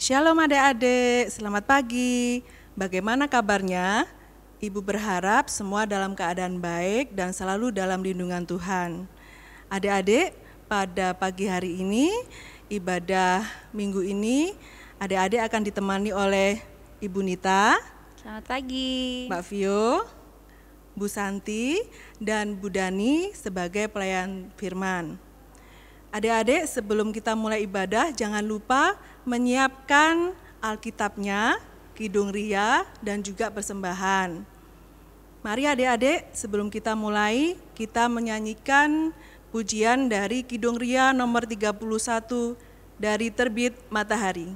Shalom adik-adik, selamat pagi. Bagaimana kabarnya? Ibu berharap semua dalam keadaan baik dan selalu dalam lindungan Tuhan. Adik-adik, pada pagi hari ini, ibadah minggu ini, adik-adik akan ditemani oleh Ibu Nita. Selamat pagi. Mbak Vio, Bu Santi, dan Bu Dani sebagai pelayan firman. Adik-adik, sebelum kita mulai ibadah, jangan lupa menyiapkan Alkitabnya, Kidung Ria, dan juga persembahan. Mari adik-adik, sebelum kita mulai, kita menyanyikan pujian dari Kidung Ria nomor 31 dari Terbit Matahari.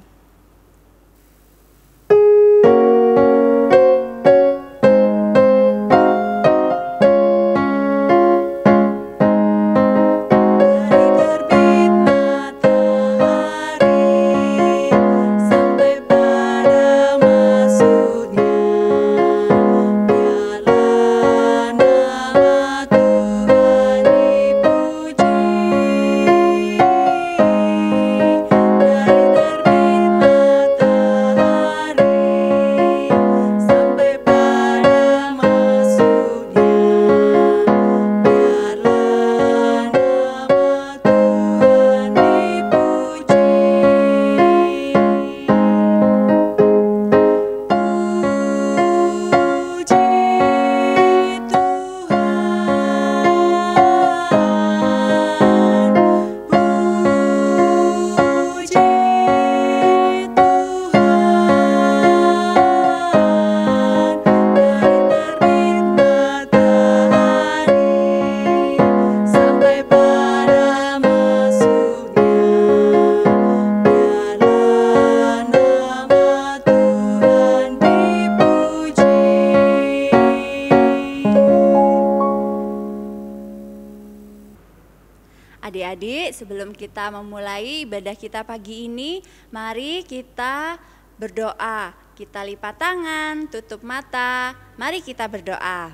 Adik-adik, sebelum kita memulai ibadah kita pagi ini, mari kita berdoa. Kita lipat tangan, tutup mata, mari kita berdoa.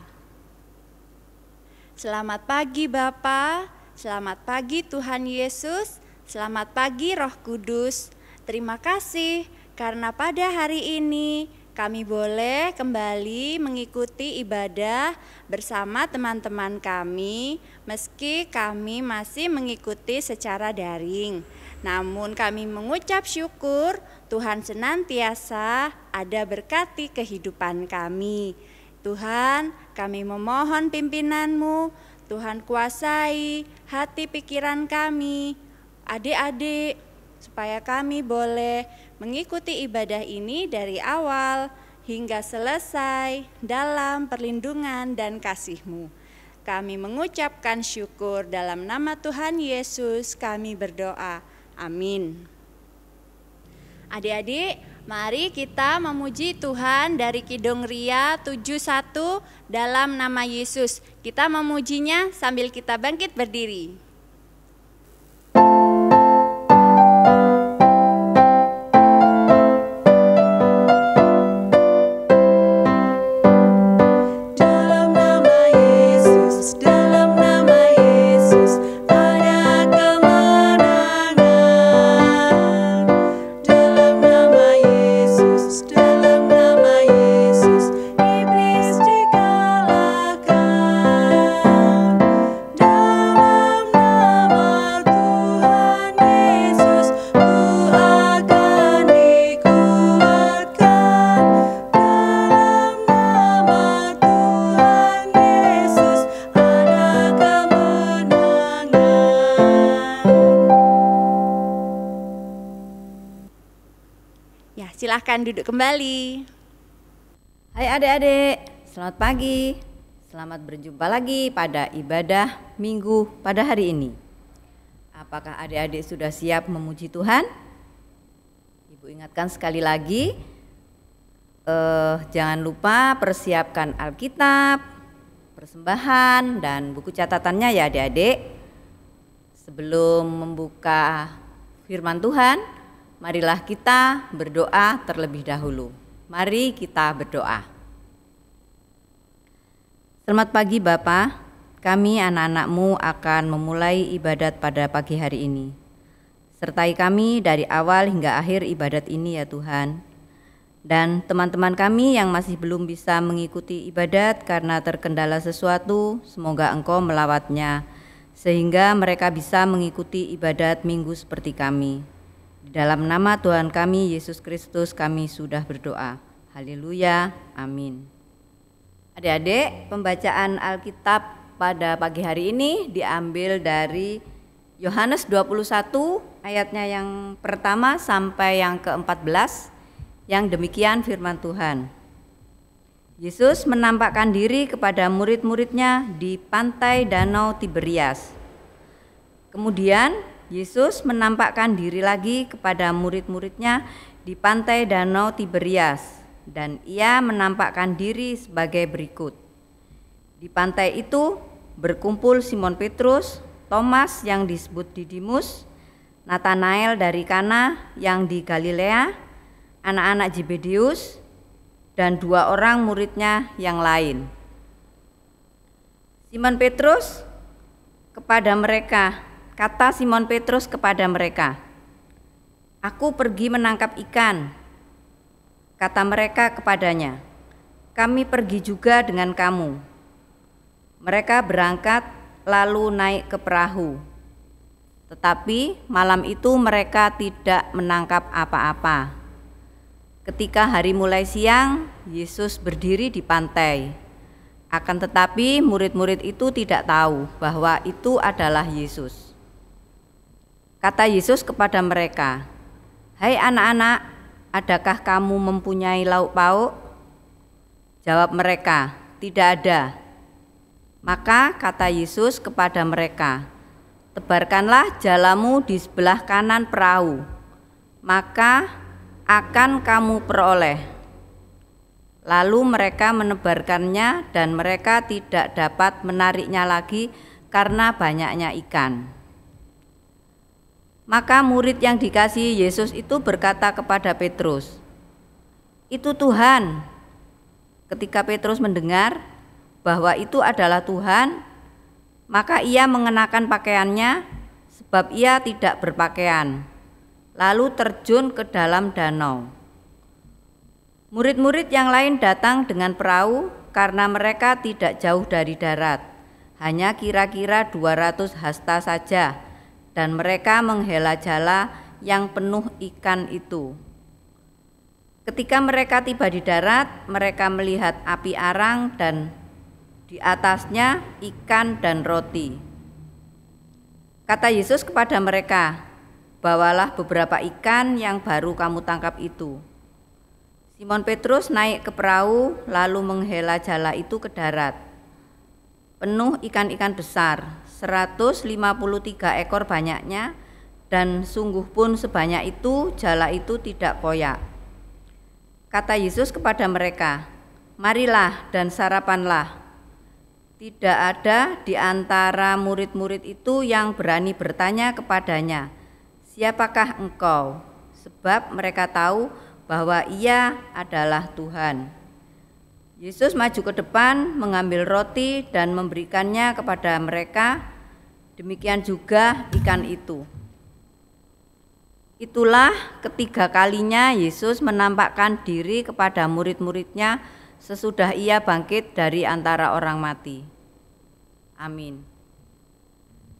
Selamat pagi Bapa, selamat pagi Tuhan Yesus, selamat pagi Roh Kudus. Terima kasih karena pada hari ini kami boleh kembali mengikuti ibadah bersama teman-teman kami, meski kami masih mengikuti secara daring. Namun kami mengucap syukur Tuhan senantiasa ada berkati kehidupan kami. Tuhan, kami memohon pimpinan-Mu, Tuhan kuasai hati pikiran kami, adik-adik, supaya kami boleh mengikuti ibadah ini dari awal hingga selesai dalam perlindungan dan kasih-Mu. Kami mengucapkan syukur dalam nama Tuhan Yesus kami berdoa. Amin. Adik-adik, mari kita memuji Tuhan dari Kidung Ria 71 dalam nama Yesus. Kita memujinya sambil kita bangkit berdiri. Silahkan duduk kembali. Hai adik-adik, selamat pagi. Selamat berjumpa lagi pada ibadah minggu pada hari ini. Apakah adik-adik sudah siap memuji Tuhan? Ibu ingatkan sekali lagi, jangan lupa persiapkan Alkitab, persembahan, dan buku catatannya ya adik-adik. Sebelum membuka firman Tuhan, marilah kita berdoa terlebih dahulu. Mari kita berdoa. Selamat pagi Bapak, kami anak-anak-Mu akan memulai ibadat pada pagi hari ini. Sertai kami dari awal hingga akhir ibadat ini ya Tuhan. Dan teman-teman kami yang masih belum bisa mengikuti ibadat karena terkendala sesuatu, semoga Engkau melawatnya, sehingga mereka bisa mengikuti ibadat minggu seperti kami. Di dalam nama Tuhan kami, Yesus Kristus, kami sudah berdoa. Haleluya, amin. Adik-adik, pembacaan Alkitab pada pagi hari ini diambil dari Yohanes 21 ayatnya yang pertama sampai yang ke-14. Yang demikian firman Tuhan. Yesus menampakkan diri kepada murid-muridnya di pantai Danau Tiberias. Kemudian Yesus menampakkan diri lagi kepada murid-muridnya di pantai Danau Tiberias, dan ia menampakkan diri sebagai berikut. Di pantai itu berkumpul Simon Petrus, Thomas yang disebut Didimus, Natanael dari Kana yang di Galilea, anak-anak Zebedeus, dan 2 orang muridnya yang lain. Simon Petrus kepada mereka, kata Simon Petrus kepada mereka, "Aku pergi menangkap ikan." Kata mereka kepadanya, "Kami pergi juga dengan kamu." Mereka berangkat lalu naik ke perahu. Tetapi malam itu mereka tidak menangkap apa-apa. Ketika hari mulai siang, Yesus berdiri di pantai. Akan tetapi murid-murid itu tidak tahu bahwa itu adalah Yesus. Kata Yesus kepada mereka, "Hai anak-anak, adakah kamu mempunyai lauk pauk?" Jawab mereka, "Tidak ada." Maka kata Yesus kepada mereka, "Tebarkanlah jalamu di sebelah kanan perahu, maka akan kamu peroleh." Lalu mereka menebarkannya dan mereka tidak dapat menariknya lagi karena banyaknya ikan. Maka murid yang dikasihi Yesus itu berkata kepada Petrus, "Itu Tuhan." Ketika Petrus mendengar bahwa itu adalah Tuhan, maka ia mengenakan pakaiannya sebab ia tidak berpakaian, lalu terjun ke dalam danau. Murid-murid yang lain datang dengan perahu karena mereka tidak jauh dari darat, hanya kira-kira 200 hasta saja, dan mereka menghela jala yang penuh ikan itu. Ketika mereka tiba di darat, mereka melihat api arang dan di atasnya ikan dan roti. Kata Yesus kepada mereka, "Bawalah beberapa ikan yang baru kamu tangkap itu." Simon Petrus naik ke perahu lalu menghela jala itu ke darat. Penuh ikan-ikan besar, 153 ekor banyaknya, dan sungguh pun sebanyak itu jala itu tidak koyak. Kata Yesus kepada mereka, "Marilah dan sarapanlah." Tidak ada di antara murid-murid itu yang berani bertanya kepadanya, "Siapakah engkau?" Sebab mereka tahu bahwa ia adalah Tuhan. Yesus maju ke depan, mengambil roti dan memberikannya kepada mereka, demikian juga ikan itu. Itulah ketiga kalinya Yesus menampakkan diri kepada murid-muridnya sesudah ia bangkit dari antara orang mati. Amin.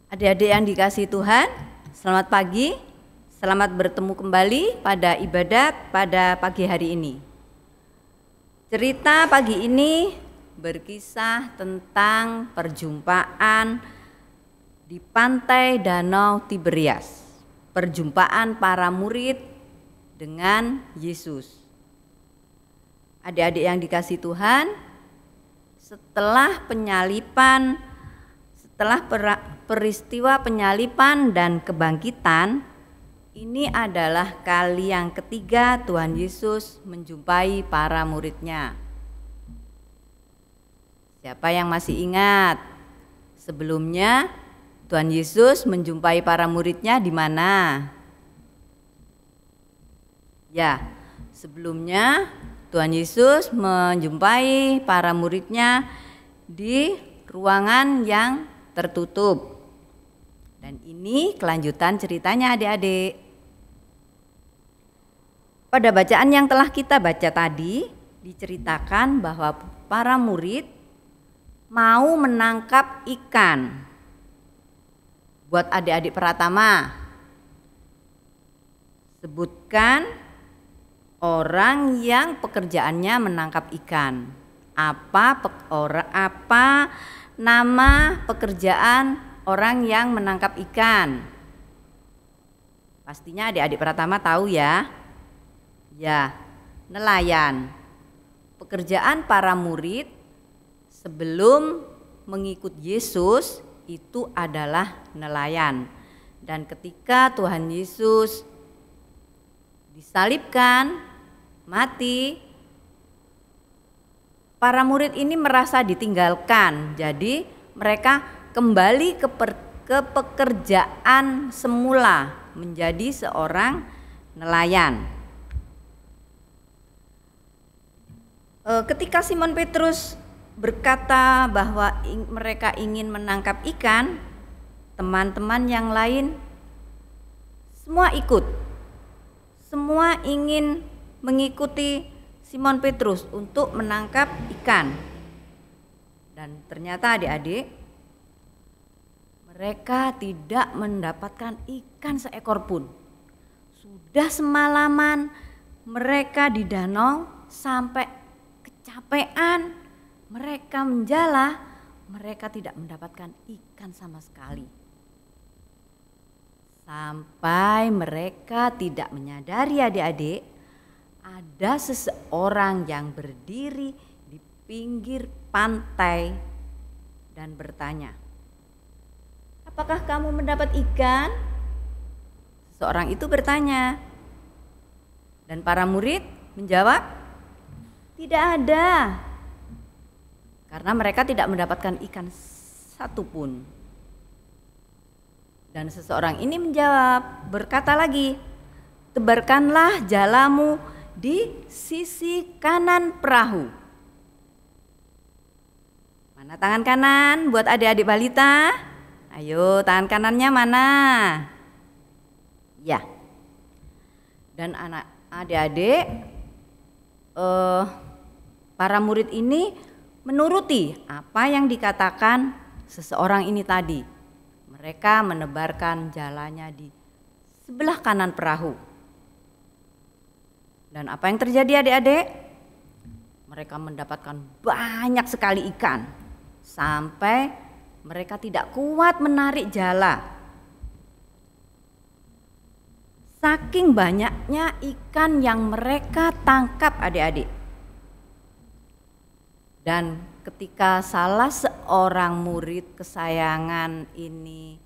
Adik-adik yang dikasihi Tuhan, selamat pagi, selamat bertemu kembali pada ibadat pada pagi hari ini. Cerita pagi ini berkisah tentang perjumpaan di pantai Danau Tiberias, perjumpaan para murid dengan Yesus. Adik-adik yang dikasihi Tuhan, setelah peristiwa penyaliban dan kebangkitan, ini adalah kali yang ketiga Tuhan Yesus menjumpai para muridnya. Siapa yang masih ingat? Sebelumnya Tuhan Yesus menjumpai para muridnya di mana? Ya, sebelumnya Tuhan Yesus menjumpai para muridnya di ruangan yang tertutup. Dan ini kelanjutan ceritanya adik-adik. Pada bacaan yang telah kita baca tadi, diceritakan bahwa para murid mau menangkap ikan. Buat adik-adik Pratama, sebutkan orang yang pekerjaannya menangkap ikan. Apa nama pekerjaan orang yang menangkap ikan? Pastinya adik-adik Pratama tahu ya. Ya, nelayan. Pekerjaan para murid sebelum mengikut Yesus itu adalah nelayan. Dan ketika Tuhan Yesus disalibkan, mati, para murid ini merasa ditinggalkan. Jadi mereka kembali ke pekerjaan semula, menjadi seorang nelayan. Ketika Simon Petrus berkata bahwa mereka ingin menangkap ikan, teman-teman yang lain semua ikut. Semua ingin mengikuti Simon Petrus untuk menangkap ikan. Dan ternyata adik-adik, mereka tidak mendapatkan ikan seekor pun. Sudah semalaman mereka di danau sampai kecapean, mereka menjala, mereka tidak mendapatkan ikan sama sekali. Sampai mereka tidak menyadari adik-adik, ada seseorang yang berdiri di pinggir pantai dan bertanya, "Apakah kamu mendapat ikan?" Seseorang itu bertanya. Dan para murid menjawab, "Tidak ada." Karena mereka tidak mendapatkan ikan satupun. Dan seseorang ini menjawab, berkata lagi, "Tebarkanlah jalamu di sisi kanan perahu." Mana tangan kanan buat adik-adik balita? Ayo, tangan kanannya mana? Ya. Dan anak adik-adik, para murid ini menuruti apa yang dikatakan seseorang ini tadi. Mereka menebarkan jalannya di sebelah kanan perahu. Dan apa yang terjadi adik-adik? Mereka mendapatkan banyak sekali ikan. Sampai mereka tidak kuat menarik jala. Saking banyaknya ikan yang mereka tangkap adik-adik. Dan ketika salah seorang murid kesayangan ini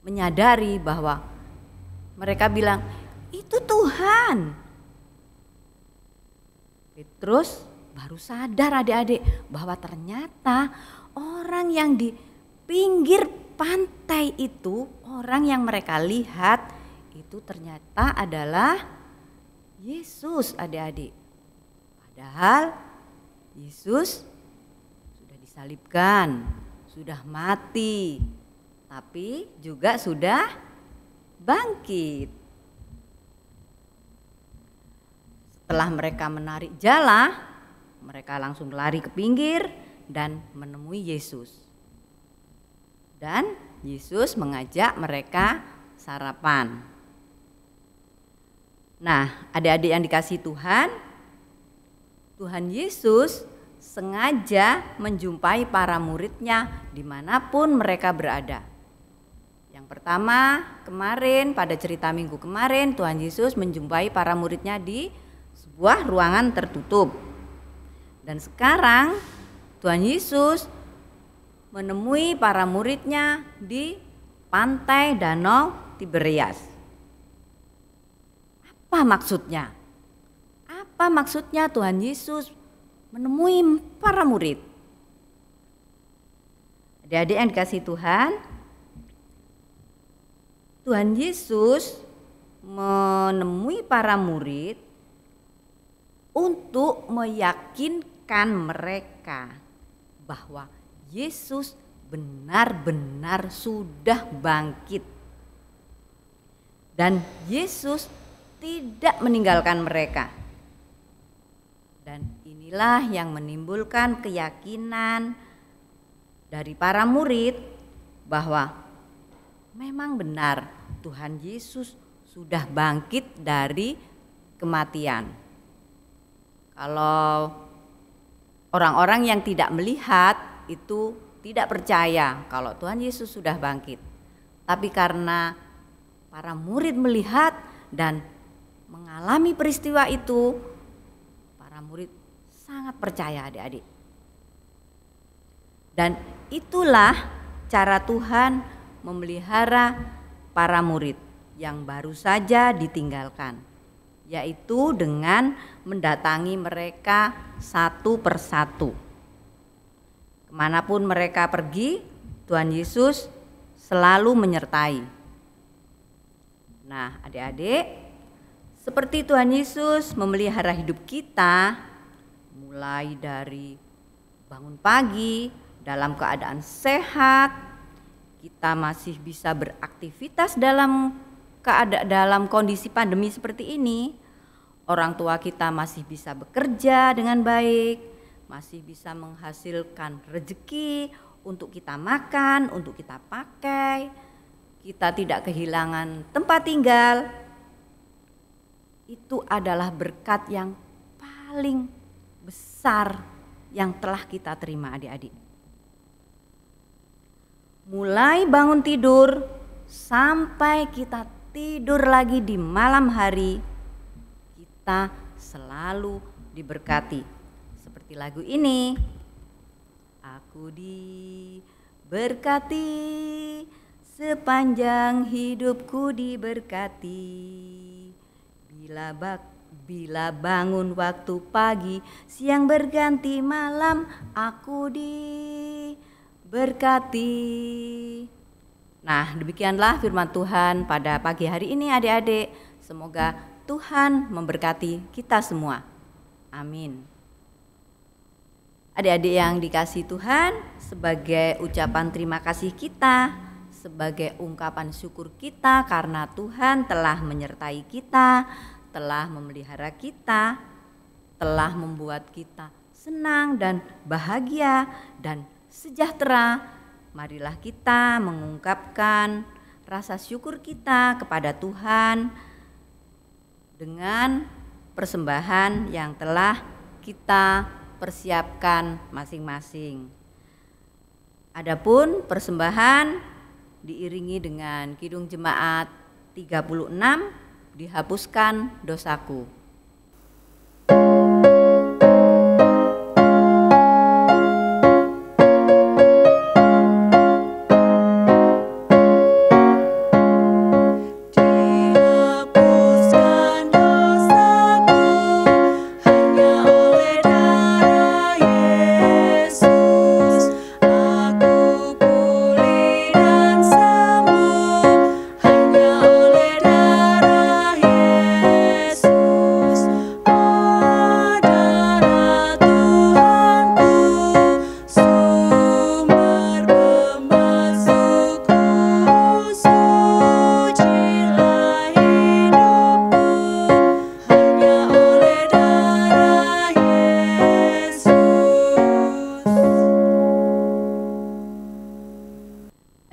menyadari bahwa mereka bilang, "Itu Tuhan." Petrus baru sadar adik-adik bahwa ternyata orang yang di pinggir pantai itu, orang yang mereka lihat itu ternyata adalah Yesus adik-adik. Padahal Yesus sudah disalibkan, sudah mati, tapi juga sudah bangkit. Setelah mereka menarik jala, mereka langsung lari ke pinggir dan menemui Yesus. Dan Yesus mengajak mereka sarapan. Nah, adik-adik yang dikasihi Tuhan, Tuhan Yesus sengaja menjumpai para muridnya dimanapun mereka berada. Yang pertama, kemarin pada cerita minggu kemarin, Tuhan Yesus menjumpai para muridnya di sebuah ruangan tertutup. Dan sekarang Tuhan Yesus menemui para muridnya di pantai Danau Tiberias. Apa maksudnya? Apa maksudnya Tuhan Yesus menemui para murid? Adik-adik yang dikasihi Tuhan, Tuhan Yesus menemui para murid untuk meyakinkan mereka bahwa Yesus benar-benar sudah bangkit. Dan Yesus tidak meninggalkan mereka. Dan inilah yang menimbulkan keyakinan dari para murid bahwa memang benar Tuhan Yesus sudah bangkit dari kematian. Kalau orang-orang yang tidak melihat itu tidak percaya kalau Tuhan Yesus sudah bangkit. Tapi karena para murid melihat dan mengalami peristiwa itu, para murid sangat percaya adik-adik. Dan itulah cara Tuhan memelihara para murid yang baru saja ditinggalkan, yaitu dengan mendatangi mereka satu persatu. Kemanapun mereka pergi, Tuhan Yesus selalu menyertai. Nah, adik-adik, seperti Tuhan Yesus memelihara hidup kita, mulai dari bangun pagi dalam keadaan sehat, kita masih bisa beraktivitas dalam kondisi pandemi seperti ini. Orang tua kita masih bisa bekerja dengan baik, masih bisa menghasilkan rezeki untuk kita makan, untuk kita pakai. Kita tidak kehilangan tempat tinggal. Itu adalah berkat yang paling besar yang telah kita terima adik-adik. Mulai bangun tidur sampai kita tidur lagi di malam hari, kita selalu diberkati. Seperti lagu ini. Aku diberkati, sepanjang hidupku diberkati. Bila bangun waktu pagi, siang berganti malam, aku diberkati. Nah, demikianlah firman Tuhan pada pagi hari ini adik-adik. Semoga Tuhan memberkati kita semua. Amin. Adik-adik yang dikasihi Tuhan, sebagai ucapan terima kasih kita, sebagai ungkapan syukur kita karena Tuhan telah menyertai kita, telah memelihara kita, telah membuat kita senang dan bahagia dan sejahtera. Marilah kita mengungkapkan rasa syukur kita kepada Tuhan dengan persembahan yang telah kita persiapkan masing-masing. Adapun persembahan diiringi dengan Kidung Jemaat 36, dihapuskan dosaku.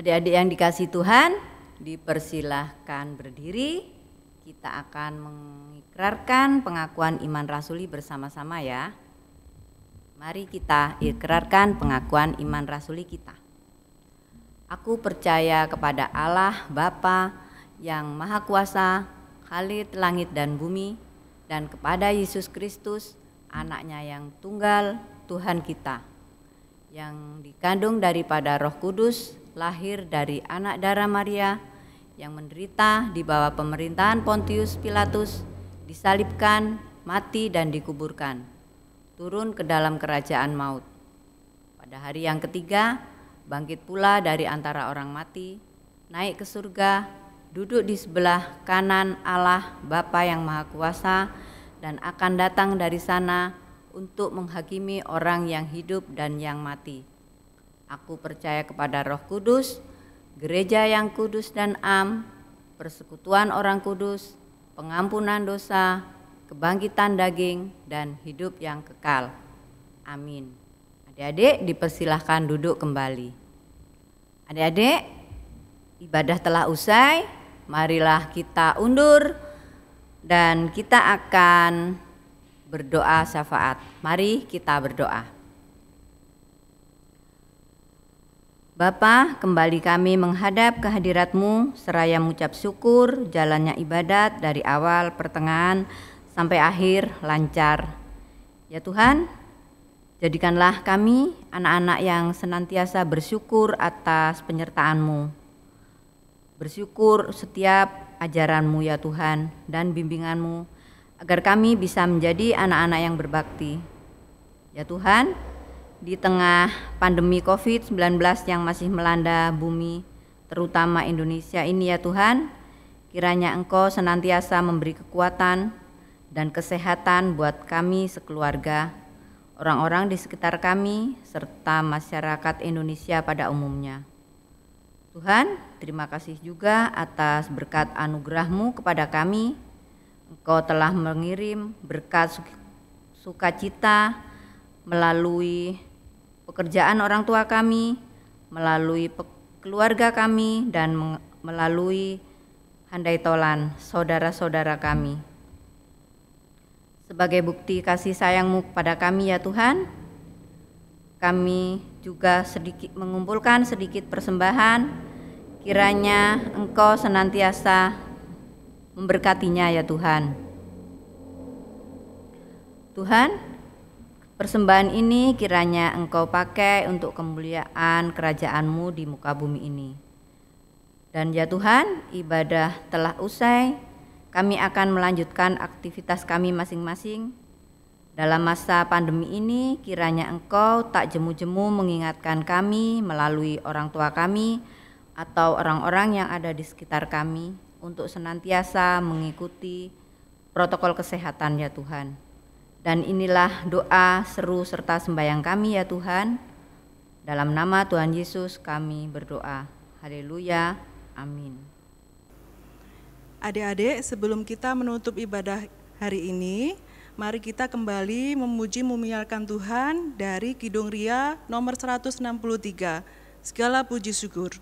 Adik-adik yang dikasihi Tuhan, dipersilahkan berdiri. Kita akan mengikrarkan pengakuan iman rasuli bersama-sama ya. Mari kita ikrarkan pengakuan iman rasuli kita. Aku percaya kepada Allah Bapa yang Maha Kuasa, Khalik langit dan bumi, dan kepada Yesus Kristus, anaknya yang tunggal, Tuhan kita, yang dikandung daripada Roh Kudus, lahir dari anak darah Maria, yang menderita di bawah pemerintahan Pontius Pilatus, disalibkan, mati dan dikuburkan, turun ke dalam kerajaan maut. Pada hari yang ketiga, bangkit pula dari antara orang mati, naik ke surga, duduk di sebelah kanan Allah Bapa yang Maha Kuasa, dan akan datang dari sana untuk menghakimi orang yang hidup dan yang mati. Aku percaya kepada Roh Kudus, gereja yang kudus dan am, persekutuan orang kudus, pengampunan dosa, kebangkitan daging, dan hidup yang kekal. Amin. Adik-adik dipersilahkan duduk kembali. Adik-adik, ibadah telah usai, marilah kita undur dan kita akan berdoa syafaat. Mari kita berdoa. Bapa, kembali kami menghadap kehadirat-Mu seraya mengucap syukur jalannya ibadat dari awal, pertengahan, sampai akhir lancar. Ya Tuhan, jadikanlah kami anak-anak yang senantiasa bersyukur atas penyertaan-Mu. Bersyukur setiap ajaran-Mu ya Tuhan dan bimbingan-Mu, agar kami bisa menjadi anak-anak yang berbakti. Ya Tuhan, di tengah pandemi COVID-19 yang masih melanda bumi, terutama Indonesia ini ya Tuhan, kiranya Engkau senantiasa memberi kekuatan dan kesehatan buat kami sekeluarga, orang-orang di sekitar kami, serta masyarakat Indonesia pada umumnya. Tuhan, terima kasih juga atas berkat anugerah-Mu kepada kami. Engkau telah mengirim berkat sukacita melalui pekerjaan orang tua kami, melalui keluarga kami, dan melalui handai tolan saudara-saudara kami. Sebagai bukti kasih sayang-Mu kepada kami ya Tuhan, kami juga mengumpulkan sedikit persembahan, kiranya Engkau senantiasa memberkatinya ya Tuhan. Tuhan, persembahan ini kiranya Engkau pakai untuk kemuliaan kerajaan-Mu di muka bumi ini. Dan ya Tuhan, ibadah telah usai, kami akan melanjutkan aktivitas kami masing-masing. Dalam masa pandemi ini, kiranya Engkau tak jemu-jemu mengingatkan kami melalui orang tua kami atau orang-orang yang ada di sekitar kami untuk senantiasa mengikuti protokol kesehatan ya Tuhan. Dan inilah doa, seru, serta sembahyang kami ya Tuhan. Dalam nama Tuhan Yesus kami berdoa. Haleluya. Amin. Adik-adik, sebelum kita menutup ibadah hari ini, mari kita kembali memuji memuliakan Tuhan dari Kidung Ria nomor 163. Segala puji syukur.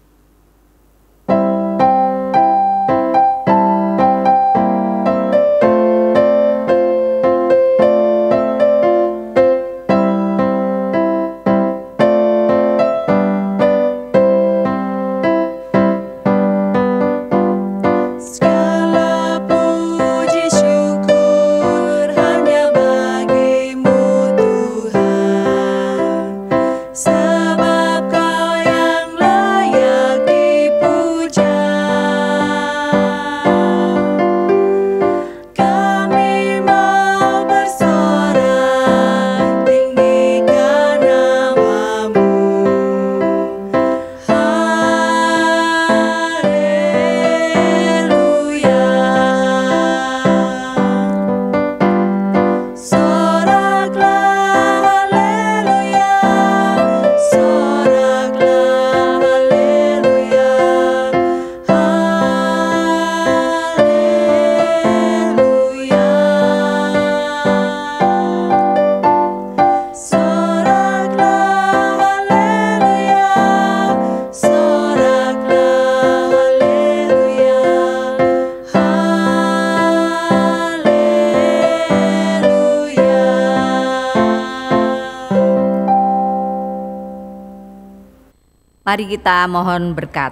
Mari kita mohon berkat.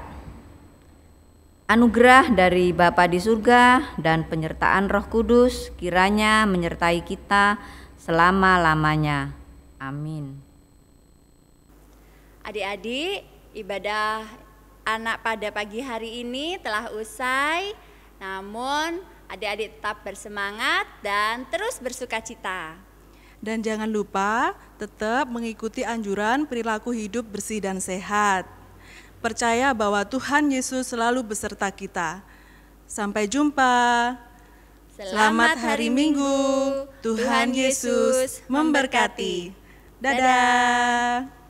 Anugerah dari Bapa di surga dan penyertaan Roh Kudus kiranya menyertai kita selama-lamanya. Amin. Adik-adik, ibadah anak pada pagi hari ini telah usai. Namun adik-adik tetap bersemangat dan terus bersukacita. Dan jangan lupa tetap mengikuti anjuran perilaku hidup bersih dan sehat. Percaya bahwa Tuhan Yesus selalu beserta kita. Sampai jumpa. Selamat hari Minggu. Tuhan Yesus memberkati. Dadah.